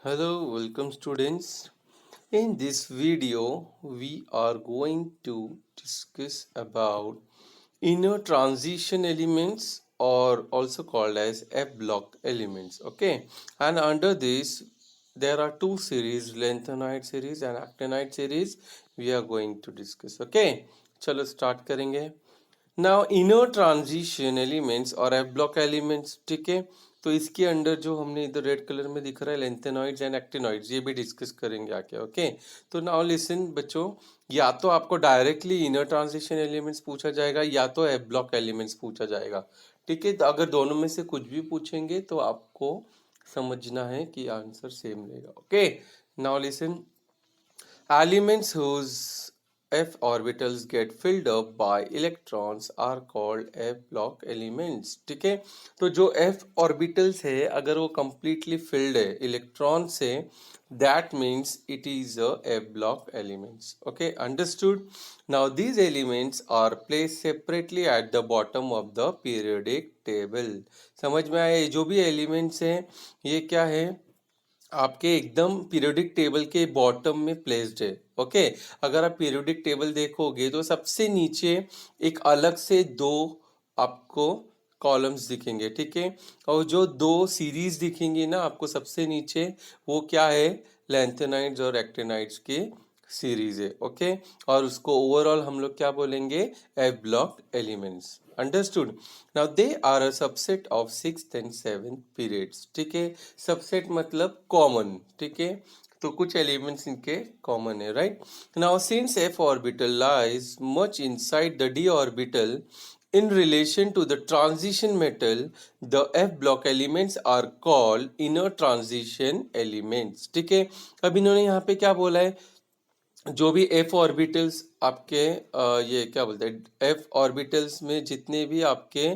Hello, welcome students. In this video, we are going to discuss about inner transition elements or also called as F-block elements. Okay, and under this, there are two series, lanthanide series and actinide series. We are going to discuss. Okay, चलो start करेंगे. Now inner transition elements और F block elements, ठीक है. तो इसके under जो हमने इधर रेड कलर में दिख रहा है लेंथेनॉइड्स एंड एक्टिनॉइड्स, ये भी डिस्कस करेंगे आके. ओके, तो नाउ लिसन बच्चों, या तो आपको डायरेक्टली इनर ट्रांजिशन एलिमेंट्स पूछा जाएगा या तो एफ ब्लॉक एलिमेंट्स पूछा जाएगा. ठीक है, तो अगर दोनों में से कुछ भी पूछेंगे तो आपको समझना है कि आंसर सेम रहेगा. Okay, now listen, elements whose f orbitals get filled up by electrons are called f block elements. ठीक है, तो जो f orbitals है अगर वो completely filled है इलेक्ट्रॉन से, that means it is a f block elements. Okay, understood. Now these elements are placed separately at the bottom of the periodic table. समझ में आया? जो भी elements हैं ये क्या है, आपके एकदम पीरियोडिक टेबल के बॉटम में प्लेस्ड है. ओके, अगर आप पीरियोडिक टेबल देखोगे तो सबसे नीचे एक अलग से दो आपको कॉलम्स दिखेंगे. ठीक है, और जो दो सीरीज दिखेंगी ना आपको सबसे नीचे, वो क्या है, लैंथेनाइड्स और एक्टिनाइड्स की सीरीज है. ओके, और उसको ओवरऑल हम लोग क्या बोलेंगे, F block elements. Understood. Now they are a subset of 6th and 7th periods. ठीक है, सबसेट मतलब कॉमन. ठीक है, तो कुछ एलिमेंट्स इनके कॉमन है. Right, now since F orbital lies much inside the D orbital in relation to the transition metal, the f block elements are called inner transition elements. ठीक है, अब इन्होंने यहाँ पे क्या बोला है, जो भी एफ ऑर्बिटल्स आपके ये क्या बोलते हैं, एफ ऑर्बिटल्स में जितने भी आपके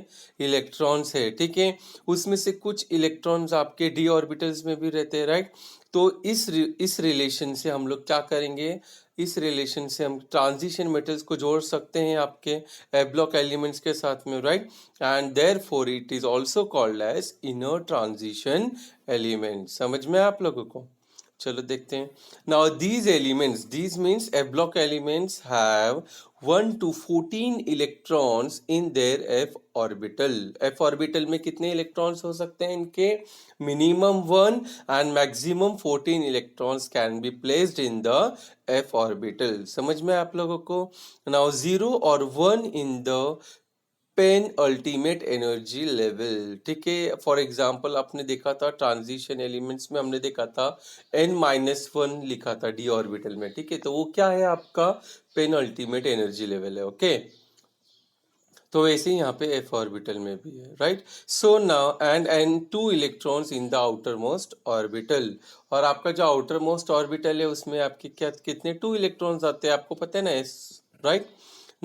इलेक्ट्रॉन्स है, ठीक है, उसमें से कुछ इलेक्ट्रॉन्स आपके डी ऑर्बिटल्स में भी रहते हैं. राइट, तो इस रिलेशन से हम लोग क्या करेंगे, इस रिलेशन से हम ट्रांजिशन मेटल्स को जोड़ सकते हैं आपके एफ ब्लॉक एलिमेंट्स के साथ में. Right, and therefore it is also called as inner transition element. समझ में आप लोगों को? चलो देखते हैं. Now these elements, these means F block elements have 1 to 14 electrons in their F orbital. F orbital में कितने इलेक्ट्रॉन्स हो सकते हैं इनके, minimum 1 and maximum 14 electrons can be placed in the F orbital. समझ में आप लोगों को? नाउ 0 और 1 in the penultimate energy level. ठीक है, फॉर एग्जांपल आपने देखा था ट्रांजिशन एलिमेंट्स में, हमने देखा था n-1 लिखा था डी ऑर्बिटल में. ठीक है, तो वो क्या है, आपका पेन अल्टीमेट एनर्जी लेवल है. ओके, तो वैसे ही यहाँ पे एफ ऑर्बिटल में भी है. Right, so now and 2 electrons in the outer most orbital. और आपका जो आउटर मोस्ट ऑर्बिटल है उसमें आपके क्या कितने 2 इलेक्ट्रॉन्स आते हैं, आपको पता है ना. Right,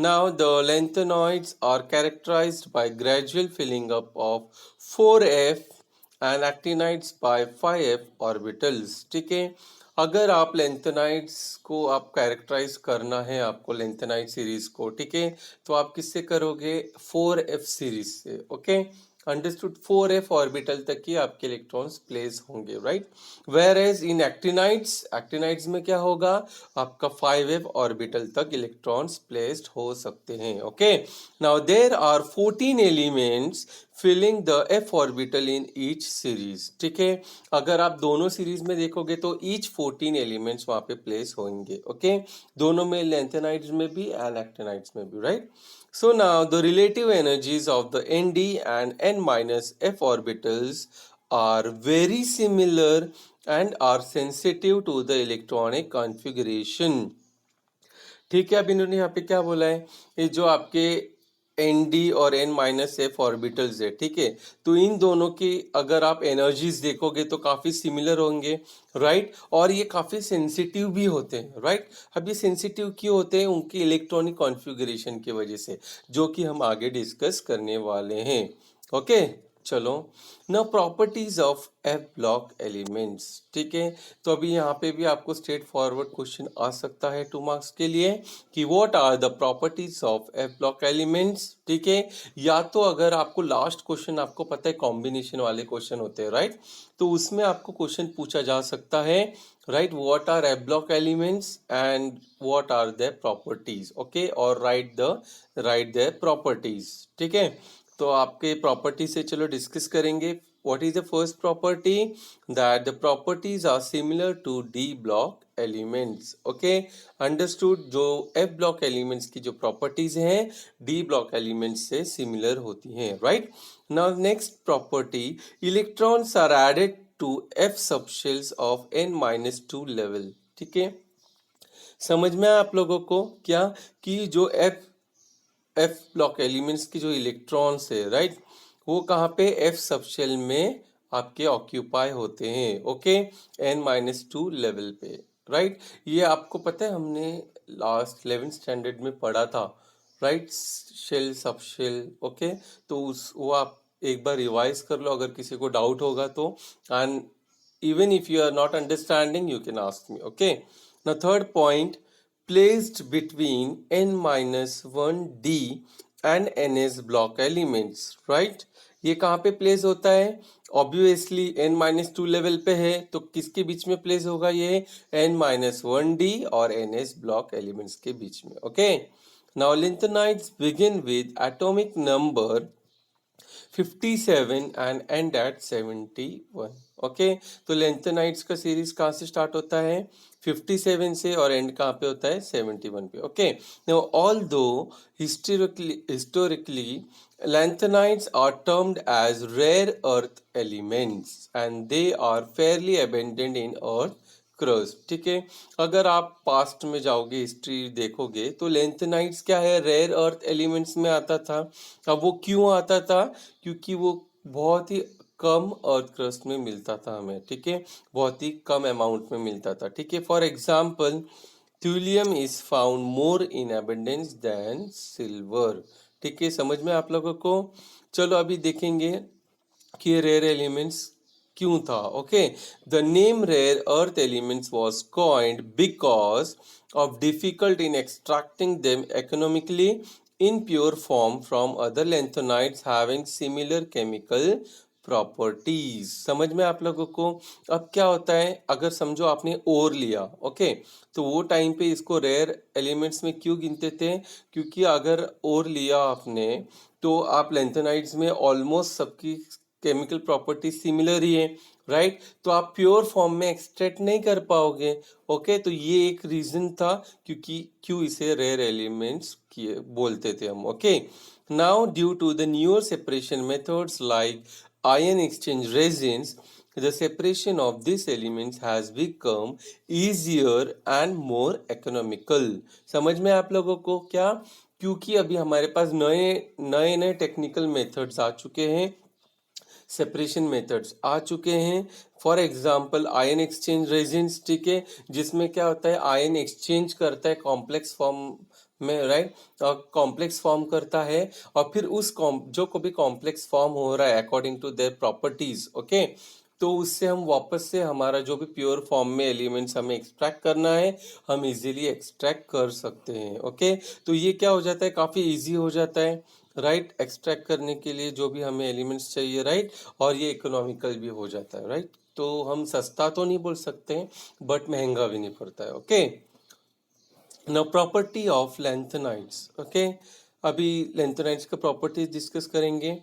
now the lanthanoids are characterized by gradual filling up of 4f and actinides by 5f orbitals. ठीक है, अगर आप लेंथेनाइड्स को आप कैरेक्टराइज करना है आपको लेंथेनाइड सीरीज को, ठीक है, तो आप किससे करोगे, 4f सीरीज से. Okay, understood. 4f ऑर्बिटल तक ही आपके इलेक्ट्रॉन्स प्लेस होंगे. Right, whereas in actinides, actinides में क्या होगा, आपका 5f ऑर्बिटल तक इलेक्ट्रॉन्स प्लेस्ड हो सकते हैं. Okay, now there are 14 elements filling the F orbital in each series. ठीक है, अगर आप दोनों सीरीज में देखोगे तो ईच 14 एलिमेंट्स वहां पे प्लेस होंगे. ओके, दोनों में, लेंथेनाइड्स में भी एंड एक्टिनाइड्स में भी. Right, so now the relative energies of the nd and n minus f orbitals are very similar and are sensitive to the electronic configuration. ठीक है, अब इन्होंने यहाँ पे क्या बोला है, ये जो आपके एन डी और एन माइनस एफ ऑर्बिटल्स है, ठीक है, तो इन दोनों की अगर आप एनर्जीज देखोगे तो काफी सिमिलर होंगे. राइट, और ये काफी सेंसिटिव भी होते हैं. राइट, अब ये सेंसिटिव क्यों होते हैं, उनकी इलेक्ट्रॉनिक कॉन्फ़िगरेशन की वजह से, जो कि हम आगे डिस्कस करने वाले हैं. ओके, चलो ना, properties of F block elements. ठीक है, तो अभी यहाँ पे भी आपको स्ट्रेट फॉरवर्ड क्वेश्चन आ सकता है 2 मार्क्स के लिए कि what are the properties of F block elements. ठीक है, या तो अगर आपको लास्ट क्वेश्चन आपको पता है कॉम्बिनेशन वाले क्वेश्चन होते हैं, राइट, तो उसमें आपको क्वेश्चन पूछा जा सकता है, right, what are F block elements and what are their properties. Okay, और राइट देयर प्रॉपर्टीज। ठीक है, तो आपके प्रॉपर्टी से चलो डिस्कस करेंगे। What is the first property? That the properties are similar to D block elements. Okay, understood. जो F block elements की जो प्रॉपर्टीज हैं डी ब्लॉक एलिमेंट्स से सिमिलर होती हैं, right. Now next property, electrons are added to F subshells of n-2 level. ठीक है, समझ में आया आप लोगों को क्या कि जो एफ ब्लॉक एलिमेंट्स की जो इलेक्ट्रॉन्स है, राइट, वो कहाँ पे एफ सबशेल में आपके ऑक्यूपाई होते हैं। ओके, n-2 लेवल पे, राइट। ये आपको पता है हमने लास्ट 11th स्टैंडर्ड में पढ़ा था, राइट, शेल सबशेल। ओके, तो उस वो आप एक बार रिवाइज कर लो अगर किसी को डाउट होगा तो, and even if you are not understanding you can ask me. Okay, now third point, placed between n-1d and ns block elements, right। ये कहाँ पे प्लेस होता है? ऑब्वियसली n-2 लेवल पे है तो किसके बीच में प्लेस होगा? ये n-1d और ns ब्लॉक एलिमेंट्स के बीच में। Okay, now lanthanide begin with atomic number 57 and and at 71। Okay, तो लेंथेनाइड्स का सीरीज कहाँ से स्टार्ट होता है? 57 से, और एंड कहाँ पे होता है? 71 पे। Okay, now although historically lanthanides are termed as rare earth elements and they are fairly abundant in earth crust। ठीक है, अगर आप पास्ट में जाओगे, हिस्ट्री देखोगे तो लेंथेनाइड्स क्या है? रेयर अर्थ एलिमेंट्स में आता था। अब वो क्यों आता था? क्योंकि वो बहुत ही कम अर्थ क्रस्ट में मिलता था हमें। ठीक है, बहुत ही कम अमाउंट में मिलता था। ठीक है, for example thulium is found more in abundance than silver. ठीक है, समझ में आप लोगों को? चलो अभी देखेंगे कि ये रेयर एलिमेंट्स क्यों था। Okay, the name rare earth elements was coined because of difficult in extracting them economically in pure form from other lanthanides having similar chemical properties. समझ में आप लोगों को? अब क्या होता है, अगर समझो आपने ओर लिया, ओके, तो वो टाइम पे इसको रेयर एलिमेंट्स में क्यों गिनते थे? क्योंकि अगर ओर लिया आपने तो आप लैंथेनाइड्स में ऑलमोस्ट सबकी केमिकल प्रॉपर्टी सिमिलर ही है, राइट, तो आप प्योर फॉर्म में एक्सट्रैक्ट नहीं कर पाओगे। ओके, तो ये एक रीजन था क्योंकि क्यों इसे रेयर एलिमेंट्स किए बोलते थे हम। Okay, now due to the newer separation methods like ion exchange resins, the separation of these elements has become easier and more economical। समझ में आप लोगों को क्या? क्योंकि अभी हमारे पास नए नए नए टेक्निकल मेथड्स आ चुके हैं, सेपरेशन मेथड्स आ चुके हैं। For example ion exchange resins. ठीक है, जिसमें क्या होता है, आयन एक्सचेंज करता है कॉम्प्लेक्स फॉर्म में, राइट, और कॉम्प्लेक्स फॉर्म करता है, और फिर उस जो को भी कॉम्प्लेक्स फॉर्म हो रहा है according to their properties, okay, तो उससे हम वापस से हमारा जो भी प्योर फॉर्म में एलिमेंट्स हमें एक्सट्रैक्ट करना है हम इजीली एक्सट्रैक्ट कर सकते हैं। ओके, तो ये क्या हो जाता है, काफ़ी इजी हो जाता है, राइट, एक्सट्रैक्ट करने के लिए जो भी हमें एलिमेंट्स चाहिए, राइट, और ये इकोनॉमिकल भी हो जाता है, राइट। तो हम सस्ता तो नहीं बोल सकते हैं बट महंगा भी नहीं पड़ता है। Okay, now property of lanthanides. Okay, अभी लैंथेनाइड्स का प्रॉपर्टीज डिस्कस करेंगे।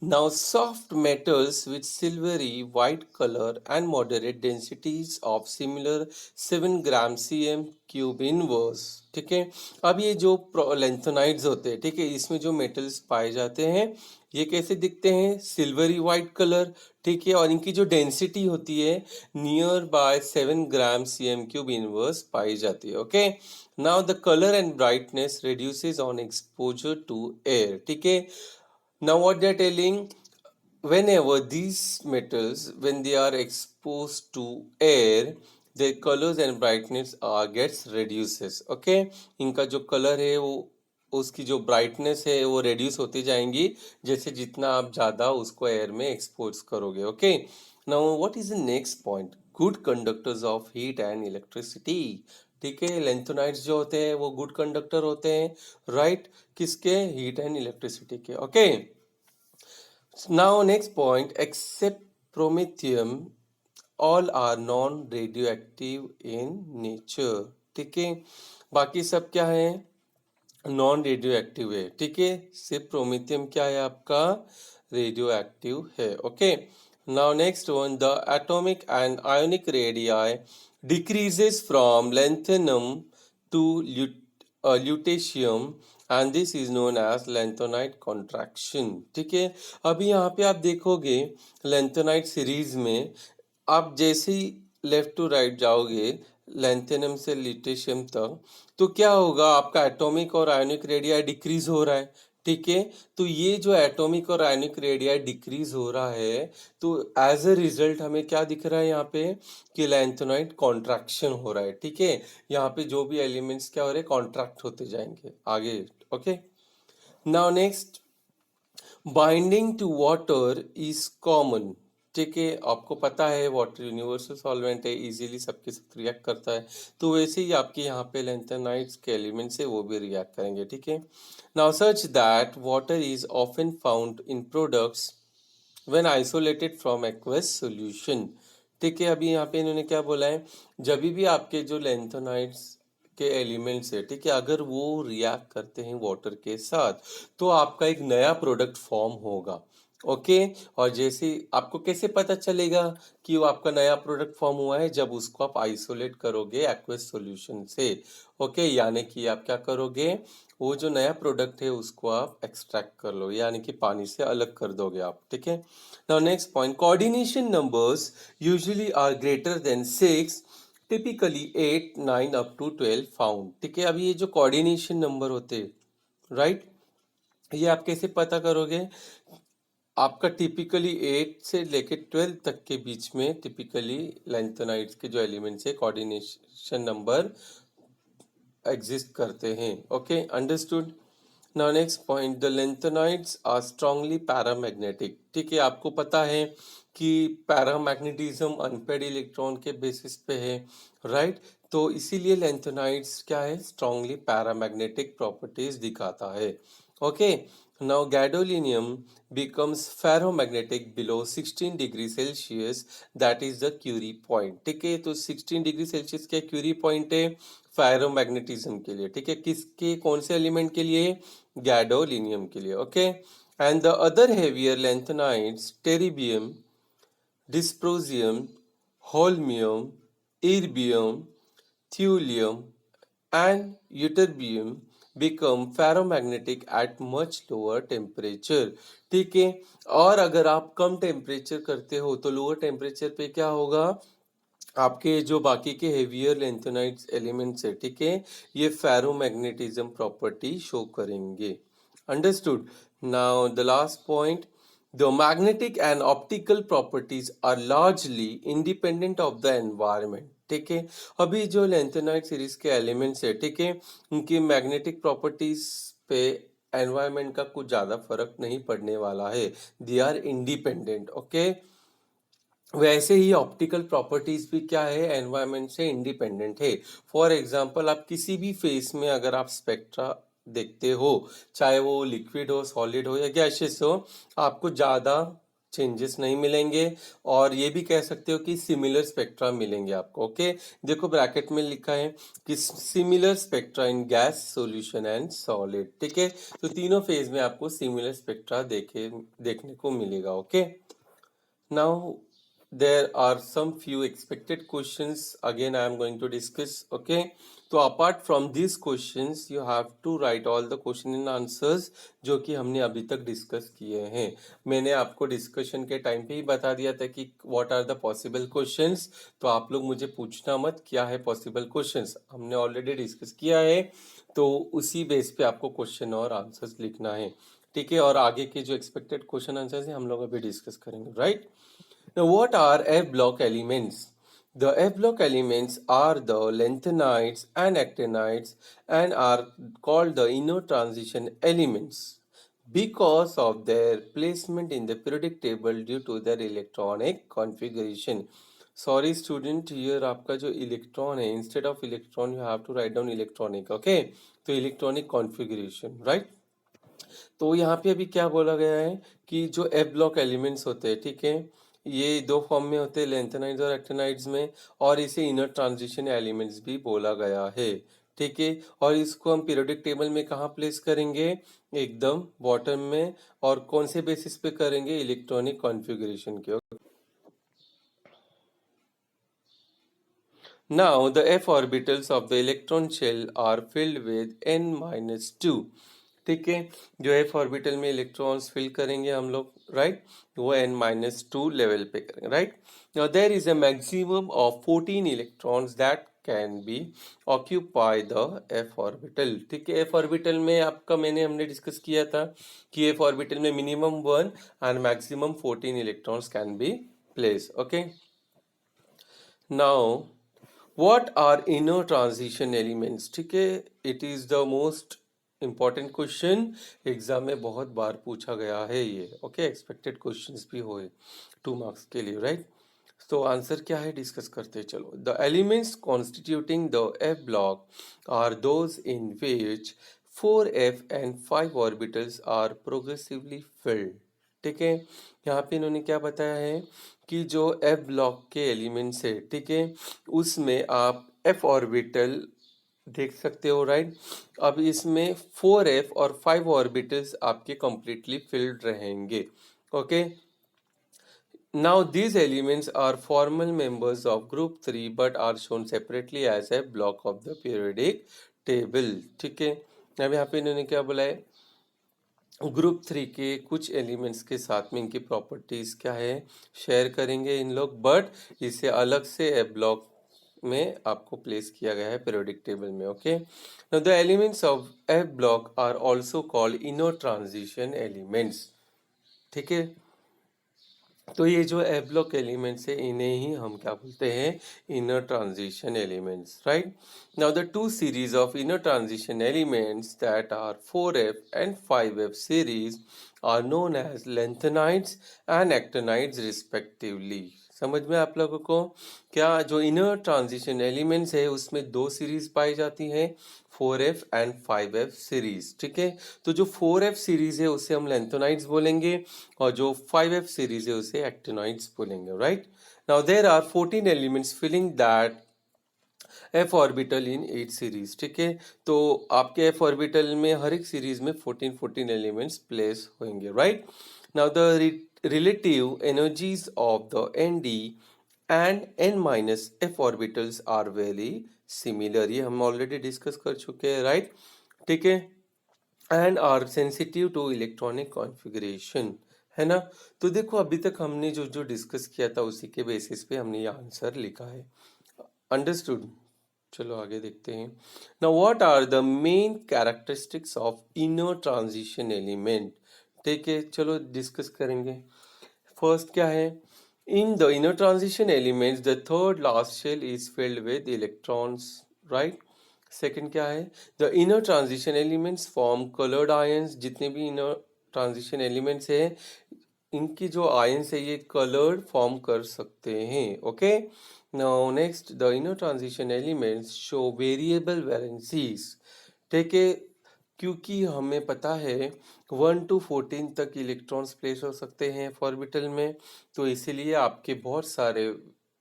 Now soft metals with silvery white colour and moderate densities of similar 7 gram cm cube inverse. ठीक है, अब ये जो लैंथेनाइड्स होते हैं, ठीक है, इसमें जो मेटल्स पाए जाते हैं ये कैसे दिखते हैं? Silvery white colour. ठीक है, और इनकी जो डेंसिटी होती है near by 7 gram cm cube inverse पाई जाती है। Okay, now the colour and brightness reduces on exposure to air. ठीक है, now what they are telling, whenever these metals when they are exposed to air their colors and brightness gets reduces। okay, इनका जो colour है वो उसकी जो brightness है वो रिड्यूस होती जाएंगी जैसे जितना आप ज़्यादा उसको एयर में एक्सपोज करोगे। Okay, now what is the next point? Good conductors of heat and electricity. ठीक है, लेंथेनाइड्स जो होते हैं वो गुड कंडक्टर होते हैं, राइट? किसके? हीट एंड इलेक्ट्रिसिटी के। Okay, now next point, except promethium all are non radioactive in nature. ठीक है, बाकी सब क्या है? नॉन रेडियो एक्टिव है। ठीक है, सिर्फ प्रोमेथियम क्या है आपका? रेडियो एक्टिव है। Okay, now next one, the atomic and ionic radii decreases from lanthanum to lutetium and this is known as lanthanide contraction. ठीक है, अभी यहाँ पे आप देखोगे लैंथेनाइट सीरीज में आप जैसे ही लेफ्ट टू राइट जाओगे लैंथेनम से लिथियम तक, तो क्या होगा? आपका एटॉमिक और आयोनिक रेडियाई डिक्रीज हो रहा है। ठीक है, तो ये जो एटॉमिक और आयोनिक रेडियाई डिक्रीज हो रहा है, तो एज अ रिजल्ट हमें क्या दिख रहा है यहाँ पे? कि लैंथेनाइट कॉन्ट्रैक्शन हो रहा है। ठीक है, यहाँ पे जो भी एलिमेंट्स क्या हो रहे हैं? कॉन्ट्रैक्ट होते जाएंगे आगे। Okay, now next, binding to water is common. ठीक है, आपको पता है वाटर यूनिवर्सल सॉल्वेंट है, इजीली सबके साथ रिएक्ट करता है, तो वैसे ही आपके यहाँ पे लैंथेनाइट्स के एलिमेंट्स है वो भी रिएक्ट करेंगे। ठीक है, now such that water is often found in products when isolated from aqueous solution. ठीक है, अभी यहाँ पे इन्होंने क्या बोला है? जब भी आपके जो लैंथेनाइट्स के एलिमेंट्स है, ठीक है, अगर वो रिएक्ट करते हैं वाटर के साथ तो आपका एक नया प्रोडक्ट फॉर्म होगा। ओके, और जैसे आपको कैसे पता चलेगा कि वो आपका नया प्रोडक्ट फॉर्म हुआ है? जब उसको आप आइसोलेट करोगे एक्वस सॉल्यूशन से। ओके, यानी कि आप क्या करोगे? वो जो नया प्रोडक्ट है उसको आप एक्सट्रैक्ट कर लो, यानी कि पानी से अलग कर दोगे आप। ठीक है, now next point, coordination numbers usually are greater than 6, typically 8, 9 up to 12 found. ठीक है, अभी ये जो कोऑर्डिनेशन नंबर होते हैं, राइट, ये आप कैसे पता करोगे? आपका टिपिकली 8 से लेके 12 तक के बीच में टिपिकली लैंथेनाइड्स के जो एलिमेंट्स है कोऑर्डिनेशन नंबर एग्जिस्ट करते हैं। Okay, understood. Now next point, the lanthanides are strongly paramagnetic. ठीक है, आपको पता है कि पैरामैग्नेटिज्म अनपेड इलेक्ट्रॉन के बेसिस पे है, राइट? तो इसीलिए लैंथेनाइड्स क्या है? स्ट्रांगली पैरामैग्नेटिक प्रॉपर्टीज दिखाता है। Okay, now gadolinium becomes ferromagnetic below 16 degree Celsius, that is the Curie point. ठीक है, तो 16 डिग्री सेल्सियस क्या क्यूरी पॉइंट है? फेरोमैग्नेटिज्म के लिए। ठीक है, किसके? कौन से एलिमेंट के लिए? गैडोलिनियम के लिए। Okay, and the other heavier lanthanides, terbium, dysprosium, holmium, erbium, thulium and ytterbium become ferromagnetic at much lower temperature। ठीक है, और अगर आप कम टेम्परेचर करते हो तो लोअर टेम्परेचर पे क्या होगा? आपके जो बाकी के हेवियर लैंथेनाइड्स एलिमेंट्स है, ठीक है, ये फेरोमैग्नेटिज्म प्रॉपर्टी शो करेंगे। Understood. Now the last point, the magnetic and optical properties are largely independent of the environment. ठीक है, अभी जो लैंथेनाइड सीरीज के एलिमेंट्स है, ठीक है, उनकी मैग्नेटिक प्रॉपर्टीज पे एनवायरनमेंट का कुछ ज्यादा फर्क नहीं पड़ने वाला है, दे आर इंडिपेंडेंट। ओके, वैसे ही ऑप्टिकल प्रॉपर्टीज भी क्या है? एनवायरनमेंट से इंडिपेंडेंट है। फॉर एग्जांपल, आप किसी भी फेस में अगर आप स्पेक्ट्रा देखते हो, चाहे वो लिक्विड हो, सॉलिड हो या गैसियस हो, आपको ज़्यादा चेंजेस नहीं मिलेंगे, और ये भी कह सकते हो कि सिमिलर स्पेक्ट्रा मिलेंगे आपको। ओके, देखो ब्रैकेट में लिखा है कि similar spectra in gas, solution and solid. ठीक है, तो तीनों फेज में आपको सिमिलर स्पेक्ट्रा देखने को मिलेगा। Okay, now there are some few expected questions again I am going to discuss. Okay, तो apart from these questions you have to write all the question and answers जो कि हमने अभी तक डिस्कस किए हैं। मैंने आपको डिस्कशन के टाइम पे ही बता दिया था कि what are the possible questions, तो आप लोग मुझे पूछना मत क्या है पॉसिबल क्वेश्चंस, हमने ऑलरेडी डिस्कस किया है, तो उसी बेस पे आपको क्वेश्चन और आंसर्स लिखना है। ठीक है, और आगे के जो एक्सपेक्टेड क्वेश्चन आंसर्स हैं हम लोग अभी डिस्कस करेंगे, right? Now, what are F block elements? The F block elements are the lanthanides and actinides and are called the inner transition elements because of their placement in the periodic table due to their electronic configuration. Sorry student, here आपका जो electron है, instead of electron you have to write down electronic, okay? तो electronic configuration, right? तो यहाँ पे अभी क्या बोला गया है कि जो एफ ब्लॉक एलिमेंट्स होते हैं, ठीक है, ये दो फॉर्म में होते हैं, लेंथेनाइड्स और एक्टिनाइड्स में, और इसे इनर ट्रांजिशन एलिमेंट्स भी बोला गया है, ठीक है। और इसको हम पीरियोडिक टेबल में कहाँ प्लेस करेंगे? एकदम बॉटम में। और कौन से बेसिस पे करेंगे? इलेक्ट्रॉनिक कॉन्फ़िगरेशन के। Now the f orbitals of the electron shell are filled with n-2, ठीक है। जो f ऑर्बिटल में इलेक्ट्रॉन्स फिल करेंगे हम लोग, राइट, वो n-2 लेवल पे करेंगे, right. Now there is a maximum of 14 electrons that can be occupy the f orbital, ठीक है। f ऑर्बिटल में आपका हमने डिस्कस किया था कि f ऑर्बिटल में minimum 1 and maximum 14 electrons can be placed, okay। Now what are inner transition elements, ठीक है। It is the most important question, exam में बहुत बार पूछा गया है ये, ओके। एक्सपेक्टेड क्वेश्चंस भी हुए 2 मार्क्स के लिए, राइट। तो आंसर क्या है डिस्कस करते हैं, चलो। The elements constituting the f block are those in which 4f and 5 orbitals are progressively filled, ठीक है। यहाँ पे इन्होंने क्या बताया है कि जो एफ ब्लॉक के एलिमेंट्स है, ठीक है, उसमें आप एफ ऑर्बिटल देख सकते हो, राइट। अब इसमें 4f और 5 ऑर्बिटल्स आपके कंप्लीटली फिल्ड रहेंगे, okay. Now these elements are formal members of group 3 but are shown separately as a block of the periodic table, ठीक है। अब यहाँ पे इन्होंने क्या बोला है? ग्रुप 3 के कुछ एलिमेंट्स के साथ में इनकी प्रॉपर्टीज क्या है, शेयर करेंगे इन लोग, बट इसे अलग से ए ब्लॉक में आपको प्लेस किया गया है पीरियोडिक टेबल में, okay. Now the elements of F block are also called inner transition elements, ठीक है। तो ये जो एफ ब्लॉक एलिमेंट्स है इन्हें ही हम क्या बोलते हैं? Inner transition elements, right. Now the two series of inner transition elements that are 4f and 5f series are known as lanthanides and actinides respectively. समझ में आप लोगों को? क्या जो इनर ट्रांजिशन एलिमेंट्स है उसमें दो सीरीज पाई जाती हैं, 4f एंड 5f सीरीज, ठीक है। तो जो 4f सीरीज है उसे हम लेंथेनाइड्स बोलेंगे और जो 5f सीरीज है उसे एक्टिनॉइड्स बोलेंगे, right. Now there are 14 elements filling that f orbital in each series, ठीक है। तो आपके एफ ऑर्बिटल में हर एक सीरीज में 14 एलिमेंट्स प्लेस होंगे, right. Now the relative energies of the n d and n minus f orbitals are very similar, ये हम ऑलरेडी डिस्कस कर चुके हैं, राइट, ठीक है। And are sensitive to electronic configuration, है ना। तो देखो अभी तक हमने जो जो डिस्कस किया था उसी के बेसिस पे हमने ये आंसर लिखा है, अंडरस्टूड। चलो आगे देखते हैं। Now what are the main characteristics of inner transition element, ठीक है, चलो डिस्कस करेंगे। फर्स्ट क्या है? In the inner transition elements the third last shell is filled with electrons, right. Second क्या है? The inner transition elements form coloured ions, जितने भी इनर ट्रांजिशन एलिमेंट्स है इनकी जो आयंस है ये कलर्ड फॉर्म कर सकते हैं, okay. Now next, the inner transition elements show variable valencies, ठीक है, क्योंकि हमें पता है 1 to 14 तक इलेक्ट्रॉन्स प्लेस हो सकते हैं ऑर्बिटल में, तो इसीलिए आपके बहुत सारे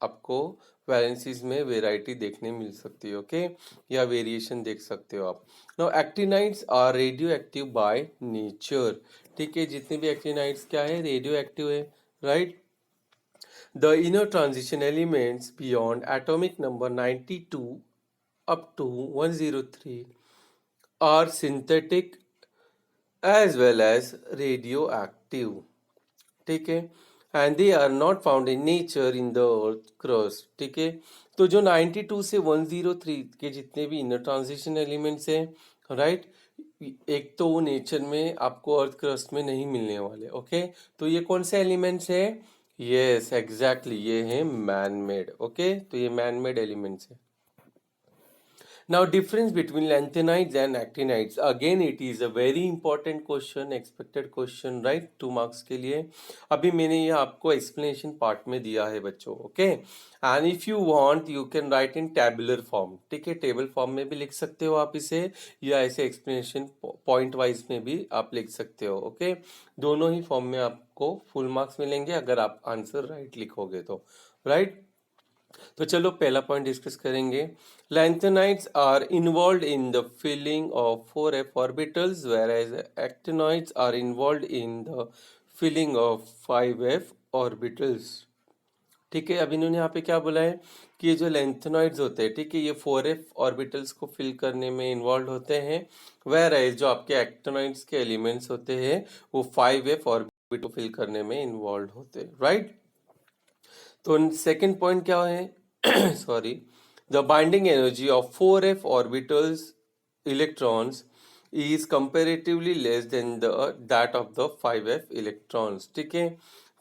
आपको वैलेंसीज में वेराइटी देखने मिल सकती है, ओके, या वेरिएशन देख सकते हो आप। Now actinides are radio active by nature, ठीक है, जितने भी एक्टिनाइड्स क्या है? रेडियो एक्टिव है, right. The inner transition elements beyond atomic number 92 up to 103 are synthetic as well as radioactive, ठीक है, and they are not found in nature in the earth crust, ठीक है। तो जो 92 से 103 के जितने भी इनर ट्रांजिशन एलिमेंट्स हैं, राइट, एक तो वो नेचर में आपको अर्थ क्रस्ट में नहीं मिलने वाले, ओके। तो ये कौन से एलिमेंट्स है? यस एग्जैक्टली, ये है मैन मेड। ओके, तो ये मैन मेड एलिमेंट्स है। Now, difference between lanthanides and actinides. Again, it is a very important question, expected question, right? 2 marks के लिए। अभी मैंने ये आपको explanation part में दिया है बच्चों, okay? And if you want, you can write in tabular form. ठीक है, टेबल फॉर्म में भी लिख सकते हो आप इसे, या ऐसे explanation point wise में भी आप लिख सकते हो, okay? दोनों ही फॉर्म में आपको फुल मार्क्स मिलेंगे अगर आप आंसर राइट लिखोगे तो, राइट? तो चलो पहला पॉइंट डिस्कस करेंगे। Lanthanides are involve in the filling of 4f orbitals whereas actinoids are involve in the filling of 5f orbitals. ठीक है, अब इन्होंने यहाँ पे क्या बोला है कि ये जो लेंथेनॉइड्स होते हैं, ठीक है, ये 4f ऑर्बिटल्स को फिल करने में इन्वॉल्व होते हैं, whereas जो आपके एक्टिनॉइड्स के एलिमेंट्स होते हैं वो 5f ऑर्बिट को फिल करने में इन्वॉल्व होते हैं, राइट? तो सेकंड पॉइंट क्या है sorry, the binding energy of 4f orbitals electrons is comparatively less than the that of the 5f electrons. ठीक है,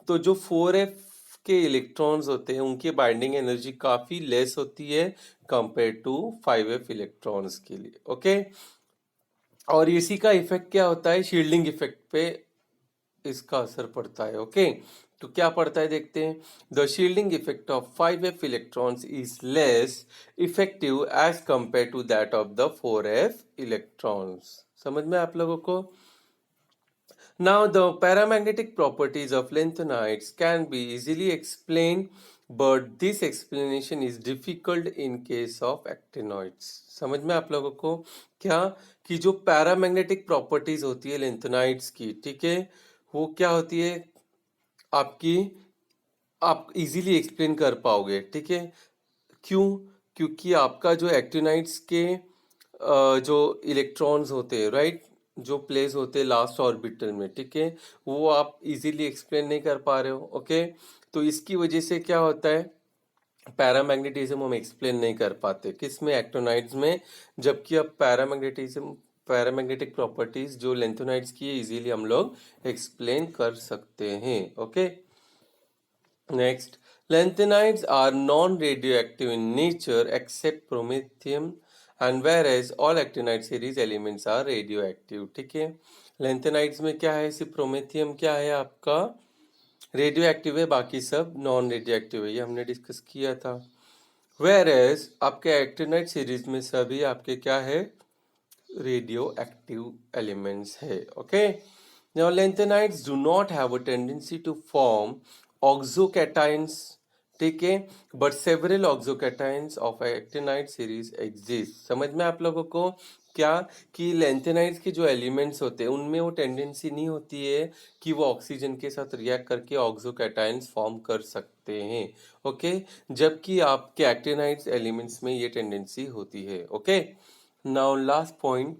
तो जो 4f के इलेक्ट्रॉन्स होते हैं उनकी बाइंडिंग एनर्जी काफी लेस होती है कंपेयर टू 5f इलेक्ट्रॉन्स के लिए, ओके? और इसी का इफेक्ट क्या होता है, शील्डिंग इफेक्ट पे इसका असर पड़ता है, ओके? तो क्या पड़ता है देखते हैं। The shielding effect of 5f electrons is less effective as compare to that of the 4f electrons. समझ में आप लोगों को? Now, the paramagnetic properties of lanthanides can be easily explained, but this explanation is difficult in case of actinoids. समझ में आप लोगों को क्या, कि जो पैरामैग्नेटिक प्रॉपर्टीज होती है लेंथेनाइड्स की, ठीक है, वो क्या होती है आपकी, आप इजीली एक्सप्लेन कर पाओगे, ठीक है? क्यों? क्योंकि आपका जो एक्टिनाइड्स के जो इलेक्ट्रॉन्स होते हैं, राइट, जो प्लेस होते हैं लास्ट ऑर्बिटल में, ठीक है, वो आप इजीली एक्सप्लेन नहीं कर पा रहे हो, ओके? तो इसकी वजह से क्या होता है, पैरामैग्नेटिज्म हम एक्सप्लेन नहीं कर पाते किस में, एक्टिनाइड्स में, जबकि अब पैरामैग्नेटिक प्रॉपर्टीज जो लेंथेनाइड्स की है इजीली हम लोग एक्सप्लेन कर सकते हैं, okay? Next, lanthanides are non-radioactive in nature except promethium, and whereas all actinide series elements are radioactive. ठीक है, lanthanides में क्या है, सिर्फ प्रोमेथियम क्या है आपका रेडियो एक्टिव है, बाकी सब नॉन रेडियो एक्टिव है, ये हमने डिस्कस किया था। Whereas आपके एक्टिनाइड सीरीज में सभी आपके क्या है, रेडियो एक्टिव एलिमेंट्स है, okay? Now, lanthanides do not have a tendency to form oxocations, ठीक है, but several oxocations of actinide series exist. समझ में आप लोगों को क्या, कि लेंथेनाइड्स के जो एलिमेंट्स होते हैं उनमें वो टेंडेंसी नहीं होती है कि वो ऑक्सीजन के साथ रिएक्ट करके ऑक्सोकैटायंस फॉर्म कर सकते हैं, ओके? जबकि आपके एक्टिनाइड्स एलिमेंट्स में ये टेंडेंसी होती है, okay? Now last point,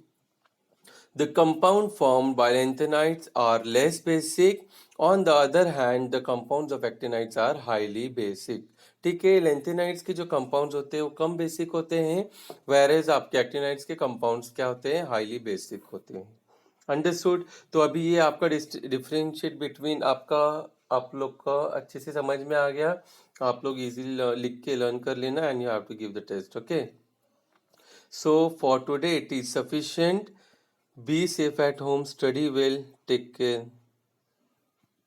the compound formed by lanthanides are less basic. On the other hand, the compounds of actinides are highly basic. ठीक है, लेंथेनाइड्स के जो कंपाउंड्स होते हैं वो कम बेसिक होते हैं, whereas आपके एक्टिनाइड्स के कंपाउंड्स क्या होते हैं, हाईली बेसिक होते हैं। अंडरस्टूड? तो अभी ये आपका डिफरेंशिएट बिटवीन आपका, आप लोग का अच्छे से समझ में आ गया, आप लोग इजीली लिख के लर्न कर लेना and you have to give the test, okay? So for today it is sufficient. Be safe at home, study well, take care.